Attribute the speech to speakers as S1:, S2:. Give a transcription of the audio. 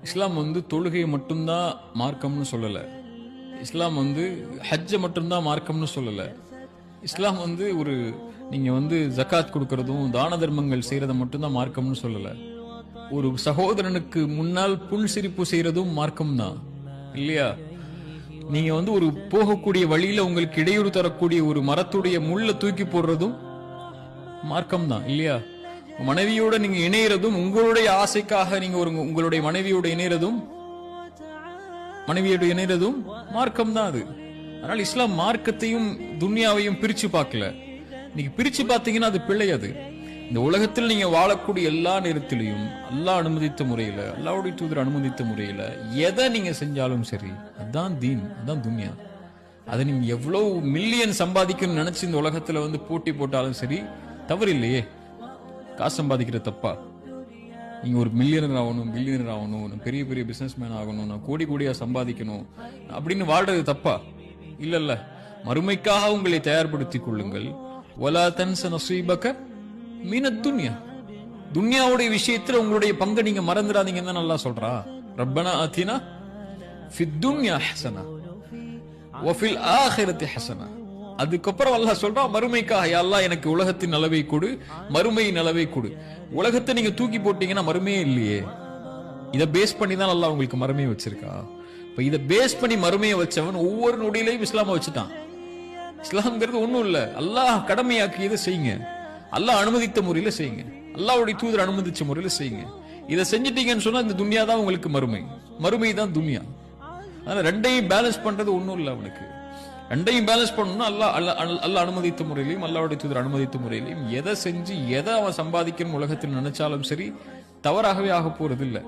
S1: இஸ்லாம் தொழுகையை மட்டும்தான் மார்க்கம்னு சொல்லல. இஸ்லாம் ஹஜ்ஜை மட்டும்தான் மார்க்கம்னு சொல்லல. இஸ்லாம் ஒரு நீங்க ஜகாத் கொடுக்கறதும் தான தர்மங்கள் செய்யறத மட்டும்தான் மார்க்கம்னு சொல்லல. ஒரு சகோதரனுக்கு முன்னால் புன் சிரிப்பு செய்யறதும் மார்க்கம் தான் இல்லையா? நீங்க ஒரு போகக்கூடிய வழியில உங்களுக்கு இடையூறு தரக்கூடிய ஒரு மரத்துடைய முள்ள தூக்கி போடுறதும் மார்க்கம் தான் இல்லையா? மனைவியோட நீங்க இணையறதும் உங்களுடைய ஆசைக்காக நீங்க உங்களுடைய மனைவியோட இணையறதும் மார்க்கம் தான் அது. அதனால இஸ்லாம் மார்க்கத்தையும் துன்யாவையும் பிரிச்சு பார்க்கல. நீங்க பிரிச்சு பார்த்தீங்கன்னா அது பிழை. அது இந்த உலகத்தில் நீங்க வாழக்கூடிய எல்லா நேரத்திலையும் அல்லாஹ் அனுமதித்த முறையில, அல்லாஹ்வுடைய தூதர் அனுமதித்த முறையில எதை நீங்க செஞ்சாலும் சரி, அதுதான் தீன், அதுதான் துன்யா. அதை நீங்க எவ்வளவு மில்லியன் சம்பாதிக்கணும்னு நினைச்சு இந்த உலகத்துல போட்டி போட்டாலும் சரி, தவறு இல்லையே. காசு சம்பாதிக்கிற தப்பா? நீங்க ஒரு மில்லியனர் ஆகணும், பில்லியனர் ஆகணும், பெரிய பெரிய பிசினஸ் மேன் ஆகணும், நான் கோடி கோடியா சம்பாதிக்கணும் அப்படின்னு வாழ்றது தப்பா? இல்ல. மறுமைக்காக உங்களை தயார்படுத்திக் கொள்ளுங்கள். வலா தன்ஸ நஸீபக மினத் துன்யா. துன்யாவுடைய விஷயத்துல உங்களுடைய பங்கை நீங்க மறந்துடாதீங்கன்னு தான் அல்லாஹ் சொல்றா. ரப்பனா ஆத்தினா ஃபித் துன்யா ஹஸனா வ ஃபில் ஆখিরাতি ஹஸனா. அதுக்கப்புறம் அல்லாஹ் சொல்றான் மறுமைக்காக, யா அல்லாஹ் எனக்கு உலகத்தின் நலவை கொடு, மறுமையின் நலவை கொடு. உலகத்தை நீங்க தூக்கி போட்டீங்கன்னா மறுமையே இல்லையே. இதை பேஸ் பண்ணி தான் அல்லாஹ் உங்களுக்கு மறுமையை வச்சிருக்கா. இப்ப இதை பேஸ் பண்ணி மறுமையை வச்சவன் ஒவ்வொரு நொடியிலையும் இஸ்லாம வச்சுட்டான். இஸ்லாம்ங்கிறது ஒண்ணும் இல்ல, அல்லாஹ் கடமையாக்கியதை செய்யுங்க, அல்லாஹ் அனுமதித்த முறையில செய்யுங்க, அல்லாஹ்வுடைய தூதர் அனுமதிச்ச முறையில செய்யுங்க. இதை செஞ்சிட்டீங்கன்னு சொன்னா இந்த துன்யா தான் உங்களுக்கு மறுமை, மறுமை தான் துன்யா. அதனால ரெண்டையும் பேலன்ஸ் பண்றது ஒண்ணும் இல்ல. அவனுக்கு ரெண்டையும் பேலன்ஸ் பண்ணணும்னா அல்லாஹ் அனுமதித்த முறையிலையும் அல்லாஹ்வுடைய தூதர் அனுமதித்த முறையிலையும் எதை செஞ்சு எதை அவன் சம்பாதிக்கணும் உலகத்தில் நினைச்சாலும் சரி, தவறாகவே ஆக போறது இல்லை.